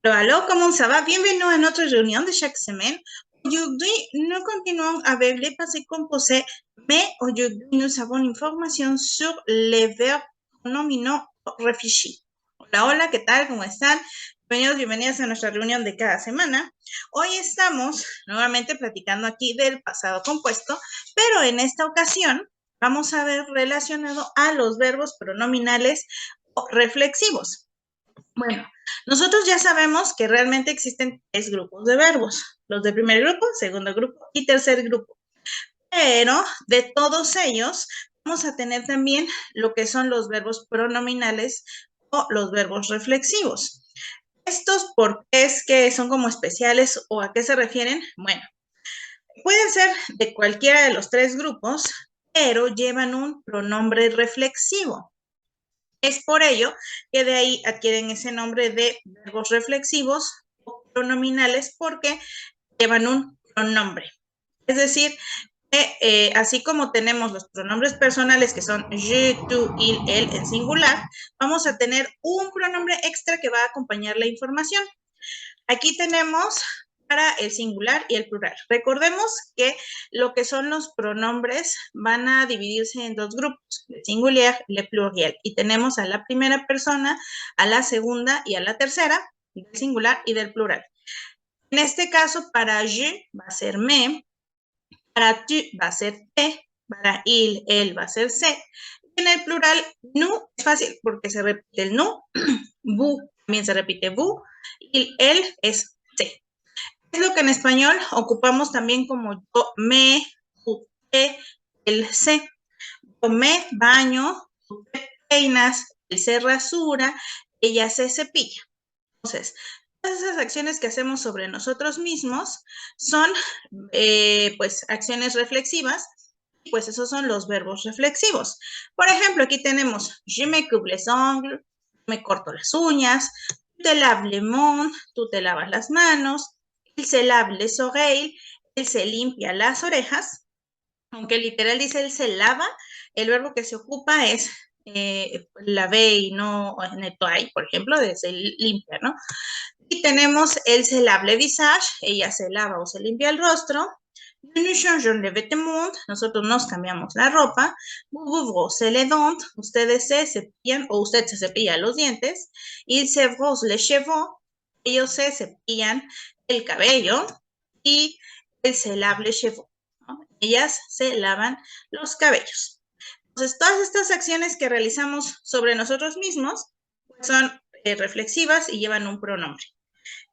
Alors, comment ça va? Bienvenue à notre réunion de chaque semaine. Aujourd'hui, nous continuons avec les passés composés, mais aujourd'hui, nous avons une information sur les verbes pronominaux réfléchis. Hola, hola, ¿qué tal? ¿Cómo están? Bienvenidos a nuestra reunión de cada semana. Hoy estamos nuevamente platicando aquí del pasado compuesto, pero en esta ocasión vamos a ver relacionado a los verbos pronominales o reflexivos. Bueno, nosotros ya sabemos que realmente existen tres grupos de verbos, los de primer grupo, segundo grupo y tercer grupo. Pero de todos ellos vamos a tener también lo que son los verbos pronominales o los verbos reflexivos. ¿Estos por qué es que son como especiales o a qué se refieren? Bueno, pueden ser de cualquiera de los tres grupos, pero llevan un pronombre reflexivo. Es por ello que de ahí adquieren ese nombre de verbos reflexivos o pronominales porque llevan un pronombre. Es decir, que así como tenemos los pronombres personales que son je, tú, il, él en singular, vamos a tener un pronombre extra que va a acompañar la información. Aquí tenemos para el singular y el plural. Recordemos que lo que son los pronombres van a dividirse en dos grupos, el singular y el pluriel. Y tenemos a la primera persona, a la segunda y a la tercera, del singular y del plural. En este caso, para je va a ser me, para tu va a ser te, para il, él va a ser se. Y en el plural, nous es fácil porque se repite el nous, vous también se repite vous, y él es se. Es lo que en español ocupamos también como yo me, usted, el se. Yo me baño, tú te peinas, él se rasura, ella se cepilla. Entonces, todas esas acciones que hacemos sobre nosotros mismos son pues acciones reflexivas, pues esos son los verbos reflexivos. Por ejemplo, aquí tenemos je me coupe les ongles, me corto las uñas, tu te laves les mains, tú te lavas las manos, il se lave les oreilles, él se limpia las orejas, aunque literal dice él se lava, el verbo que se ocupa es laver y no nettoyer, por ejemplo, de se limpia, ¿no? Y tenemos el se lave le visage, ella se lava o se limpia el rostro. Nous changeons les vêtements, nosotros nos cambiamos la ropa. Vous vous brossez les dents, ustedes se cepillan o usted se cepilla los dientes. Ils se brossent les cheveux, ellos se cepillan el cabello. Y él se lave les cheveux, ¿no? Ellas se lavan los cabellos. Entonces, todas estas acciones que realizamos sobre nosotros mismos pues son reflexivas y llevan un pronombre.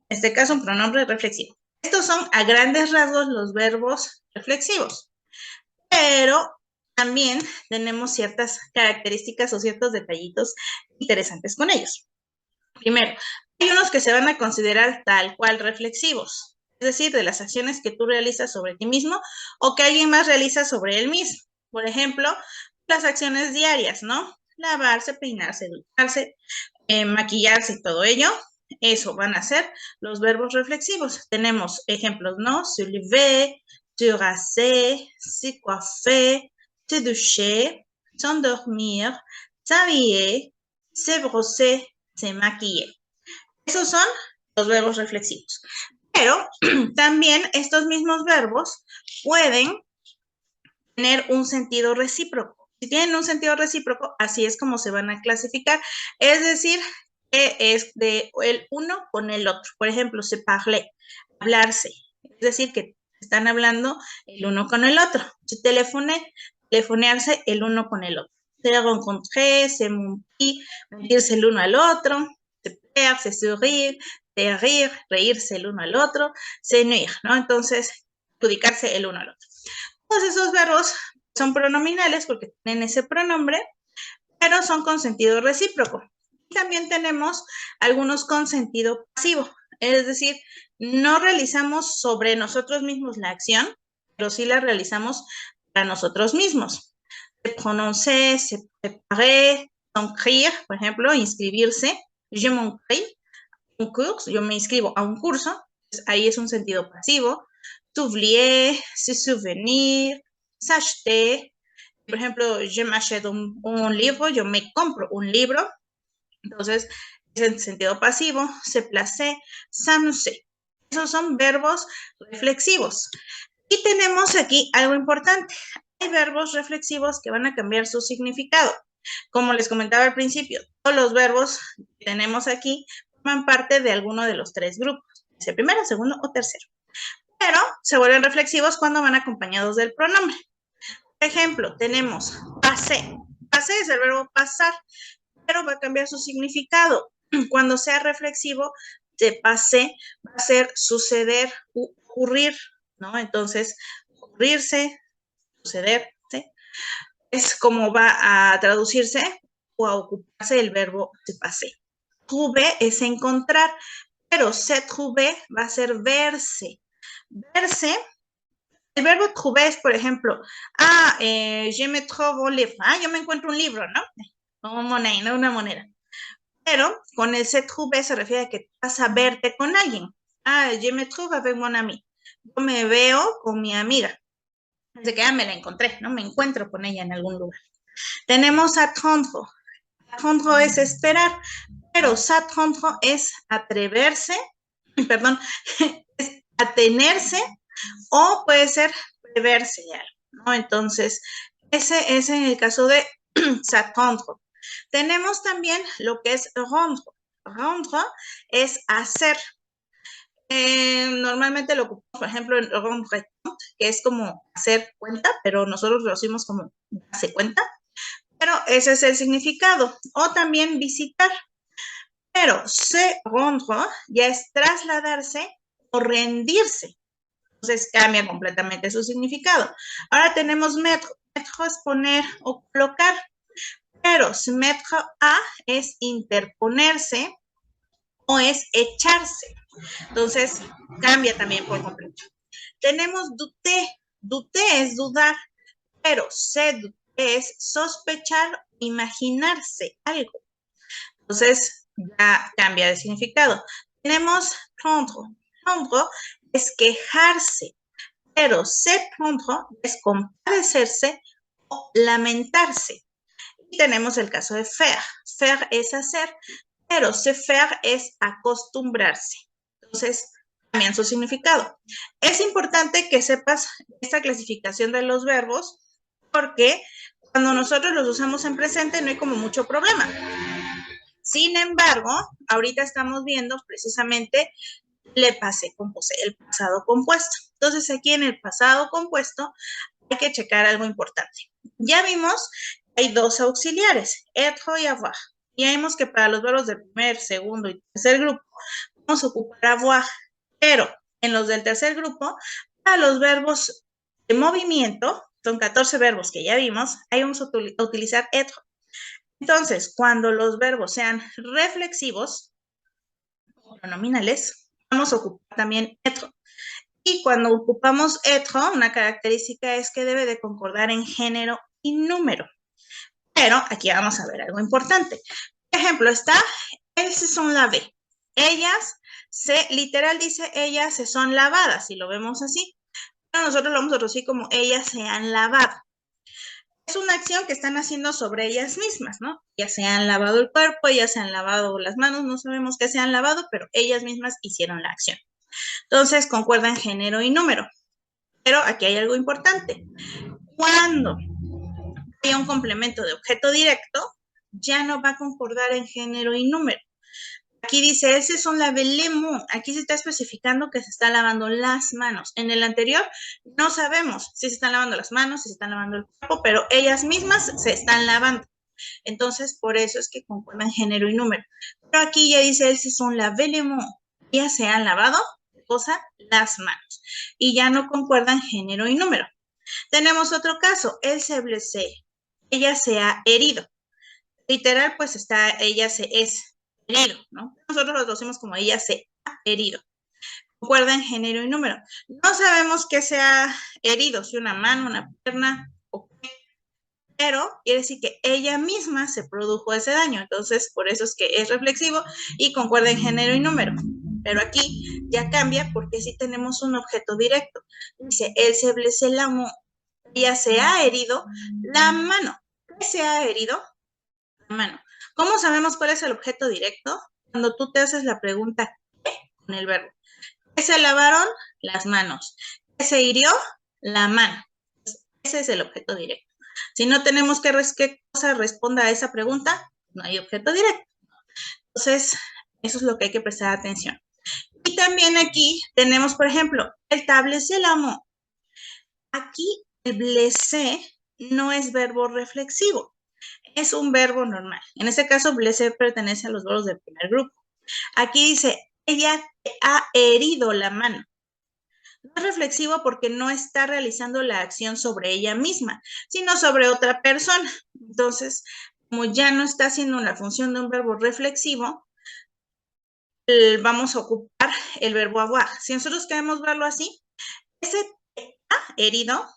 En este caso, un pronombre reflexivo. Estos son a grandes rasgos los verbos reflexivos, pero también tenemos ciertas características o ciertos detallitos interesantes con ellos. Primero, hay unos que se van a considerar tal cual reflexivos, es decir, de las acciones que tú realizas sobre ti mismo o que alguien más realiza sobre él mismo. Por ejemplo, las acciones diarias, ¿no? Lavarse, peinarse, ducharse, maquillarse y todo ello. Eso van a ser los verbos reflexivos. Tenemos ejemplos, ¿no? Se lever, se raser, se coiffer, se doucher, s'endormir, s'habiller, se brosser, se maquiller. Esos son los verbos reflexivos. Pero también estos mismos verbos pueden tener un sentido recíproco. Si tienen un sentido recíproco, así es como se van a clasificar. Es decir, que es de el uno con el otro. Por ejemplo, se parler, hablarse. Es decir, que están hablando el uno con el otro. Se telefone, telefonearse el uno con el otro. Se rencontrer, se mentir, mentirse el uno al otro. Se plaire, se sourire, se rir, reírse el uno al otro. Se nuire, ¿no? Entonces, adjudicarse el uno al otro. Todos esos verbos son pronominales porque tienen ese pronombre, pero son con sentido recíproco. Y también tenemos algunos con sentido pasivo, es decir, no realizamos sobre nosotros mismos la acción, pero sí la realizamos para nosotros mismos. Se prononcer, se préparer, s'inscrire, por ejemplo, inscribirse. Je m'inscris un curso, yo me inscribo a un curso, pues ahí es un sentido pasivo. S'oublier, se souvenir, s'acheter. Por ejemplo, je m'achète un libro, yo me compro un libro. Entonces, es en sentido pasivo, se place, s'amuser. Esos son verbos reflexivos. Y tenemos aquí algo importante. Hay verbos reflexivos que van a cambiar su significado. Como les comentaba al principio, todos los verbos que tenemos aquí forman parte de alguno de los tres grupos, sea primero, segundo o tercero. Pero se vuelven reflexivos cuando van acompañados del pronombre. Por ejemplo, tenemos pasé. Pasé es el verbo pasar, pero va a cambiar su significado. Cuando sea reflexivo, de pasé va a ser suceder, ocurrir, ¿no? Entonces, ocurrirse, suceder, ¿sí? Es como va a traducirse o a ocuparse el verbo se pasé. Trouver es encontrar, pero se trouver va a ser verse. Verse, el verbo trouver es, por ejemplo, je me trouve un livre, yo me encuentro un libro, ¿no? Una moneda. Pero con el se trouver se refiere a que vas a verte con alguien. Je me trouve avec mon ami. Yo me veo con mi amiga. Desde que me la encontré, ¿no? Me encuentro con ella en algún lugar. Tenemos attendre. Attendre es esperar, pero s'attendre es atreverse, perdón, es atenerse o puede ser preverse ya, ¿no? Entonces, ese es en el caso de s'attendre. Tenemos también lo que es rendre. Rendre es hacer. Normalmente lo ocupamos, por ejemplo, en rendre compte, que es como hacer cuenta, pero nosotros lo decimos como darse cuenta. Pero ese es el significado. O también visitar. Pero se rendre ya es trasladarse o rendirse. Entonces cambia completamente su significado. Ahora tenemos mettre. Mettre es poner o colocar. Pero se mettre a es interponerse o es echarse. Entonces cambia también por completo. Tenemos douter. Douter es dudar, pero se douter es sospechar, imaginarse algo. Entonces ya cambia de significado. Tenemos prendre. Prendre es quejarse, pero se prendre es compadecerse o lamentarse. Y tenemos el caso de faire. Faire es hacer, pero se faire es acostumbrarse. Entonces cambian su significado. Es importante que sepas esta clasificación de los verbos porque cuando nosotros los usamos en presente no hay como mucho problema. Sin embargo, ahorita estamos viendo precisamente le passé composé, el pasado compuesto. Entonces, aquí en el pasado compuesto hay que checar algo importante. Ya vimos que hay dos auxiliares, être y avoir. Ya vimos que para los verbos del primer, segundo y tercer grupo vamos a ocupar avoir, pero en los del tercer grupo, para los verbos de movimiento, son 14 verbos que ya vimos, ahí vamos a utilizar être. Entonces, cuando los verbos sean reflexivos o pronominales, vamos a ocupar también être. Y cuando ocupamos être, una característica es que debe de concordar en género y número. Pero aquí vamos a ver algo importante. Por ejemplo, está elles se sont lavées. Ellas literal dice, ellas se son lavadas, si lo vemos así. Pero nosotros lo vamos a traducir como ellas se han lavado. Es una acción que están haciendo sobre ellas mismas, ¿no? Ya se han lavado el cuerpo, ya se han lavado las manos, no sabemos qué se han lavado, pero ellas mismas hicieron la acción. Entonces, concuerdan género y número. Pero aquí hay algo importante. Cuando haya un complemento de objeto directo, ya no va a concordar en género y número. Aquí dice, ese son la velemu. Aquí se está especificando que se está lavando las manos. En el anterior no sabemos si se están lavando las manos, si se están lavando el cuerpo, pero ellas mismas se están lavando. Entonces, por eso es que concuerdan género y número. Pero aquí ya dice, ese son la velemu. Ya se han lavado, cosa, las manos. Y ya no concuerdan género y número. Tenemos otro caso, el se blessé. Ella se ha herido. Literal, pues ella se es herido, ¿no? Nosotros lo traducimos como ella se ha herido. Concuerdan género y número. No sabemos qué se ha herido, si una mano, una pierna o qué, pero quiere decir que ella misma se produjo ese daño. Entonces, por eso es que es reflexivo y concuerda en género y número. Pero aquí ya cambia porque sí tenemos un objeto directo. Dice, él se blessé la mano. Ella se ha herido la mano. ¿Qué se ha herido? La mano. ¿Cómo sabemos cuál es el objeto directo? cuando tú te haces la pregunta ¿qué? Con el verbo. ¿Qué se lavaron? Las manos. ¿Qué se hirió? La mano. Ese es el objeto directo. Si no tenemos qué cosa responda a esa pregunta, no hay objeto directo. Entonces, eso es lo que hay que prestar atención. Y también aquí tenemos, por ejemplo, el blessé l'amant. Aquí el blessé no es verbo reflexivo, es un verbo normal. En este caso, blessé pertenece a los verbos del primer grupo. Aquí dice, ella te ha herido la mano. No es reflexivo porque no está realizando la acción sobre ella misma, sino sobre otra persona. Entonces, como ya no está haciendo la función de un verbo reflexivo, vamos a ocupar el verbo avoir. Si nosotros queremos verlo así, ese te ha herido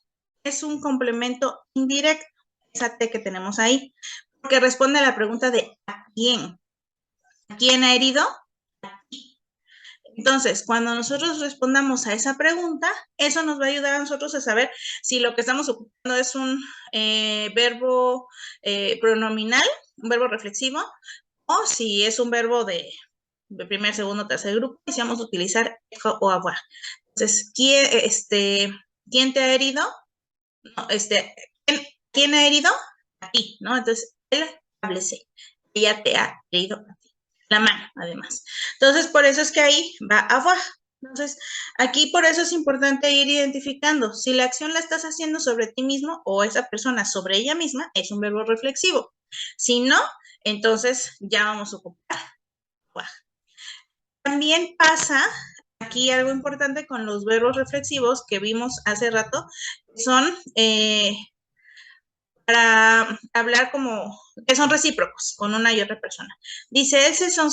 es un complemento indirecto, esa T que tenemos ahí, porque responde a la pregunta de ¿a quién? ¿A quién ha herido? A ti. Entonces, cuando nosotros respondamos a esa pregunta, eso nos va a ayudar a nosotros a saber si lo que estamos ocupando es un verbo pronominal, un verbo reflexivo, o si es un verbo de primer, segundo, tercer grupo, y si vamos a utilizar o avoir. Entonces, ¿quién te ha herido? No, ¿quién ha herido? A ti, ¿no? Entonces, él establece, ella te ha herido a ti. La mano, además. Entonces, por eso es que ahí va avoir. Entonces, aquí por eso es importante ir identificando si la acción la estás haciendo sobre ti mismo o esa persona sobre ella misma, es un verbo reflexivo. Si no, entonces ya vamos a ocupar avoir. También pasa aquí algo importante con los verbos reflexivos que vimos hace rato, que son para hablar como que son recíprocos con una y otra persona. Dice, ese son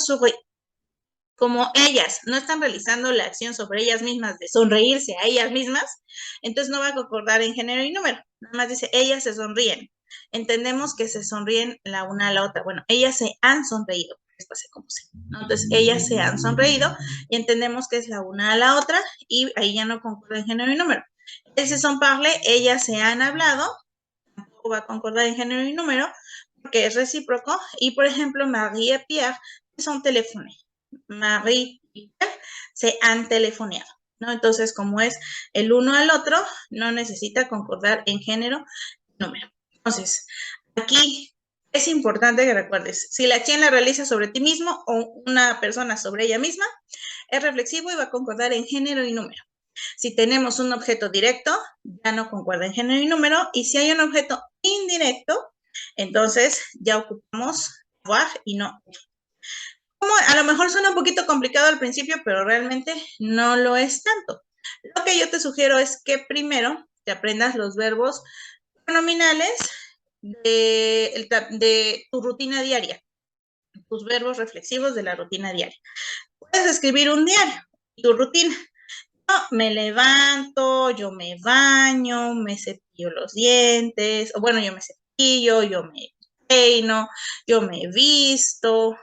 como ellas no están realizando la acción sobre ellas mismas de sonreírse a ellas mismas, entonces no va a concordar en género y número. Nada más dice, ellas se sonríen. Entendemos que se sonríen la una a la otra. Bueno, ellas se han sonreído. ¿No? Entonces, ellas se han sonreído y entendemos que es la una a la otra y ahí ya no concorda en género y número. Ese son parle, ellas se han hablado, tampoco va a concordar en género y número porque es recíproco. Y, por ejemplo, Marie y Pierre son teléfonos. Marie y Pierre se han telefoneado, ¿no? Entonces, como es el uno al otro, no necesita concordar en género y número. Entonces, aquí es importante que recuerdes, si la acción la realiza sobre ti mismo o una persona sobre ella misma, es reflexivo y va a concordar en género y número. Si tenemos un objeto directo, ya no concuerda en género y número, y si hay un objeto indirecto, entonces ya ocupamos avoir y no. Como a lo mejor suena un poquito complicado al principio, pero realmente no lo es tanto. Lo que yo te sugiero es que primero te aprendas los verbos pronominales de tu rutina diaria, tus verbos reflexivos de la rutina diaria. Puedes escribir un diario, tu rutina. Yo me levanto, yo me baño, me cepillo los dientes, o bueno, yo me cepillo, yo me peino, yo me visto,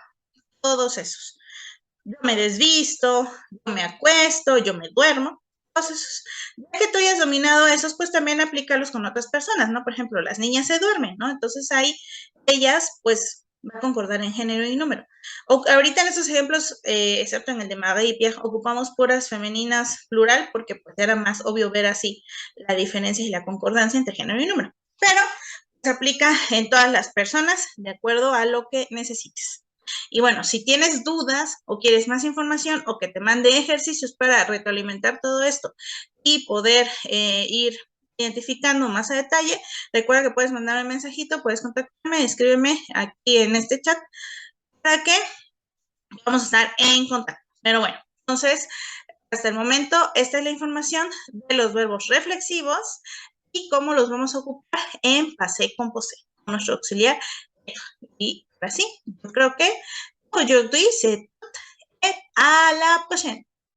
todos esos. Yo me desvisto, yo me acuesto, yo me duermo. Entonces, ya que tú hayas dominado esos, pues también aplícalos con otras personas, ¿no? Por ejemplo, las niñas se duermen, ¿no? Entonces ahí ellas, pues, va a concordar en género y número. Ahorita en estos ejemplos, excepto en el de Marie y Pierre, ocupamos puras femeninas plural porque pues era más obvio ver así la diferencia y la concordancia entre género y número. Pero se aplica en todas las personas de acuerdo a lo que necesites. Y bueno, si tienes dudas o quieres más información o que te mande ejercicios para retroalimentar todo esto y poder ir identificando más a detalle, recuerda que puedes mandarme un mensajito, puedes contactarme, escríbeme aquí en este chat para que vamos a estar en contacto. Pero bueno, entonces, hasta el momento, esta es la información de los verbos reflexivos y cómo los vamos a ocupar en passé composé, con nuestro auxiliar. Y ahora sí, yo creo que aujourd'hui, c'est tout et à la prochaine.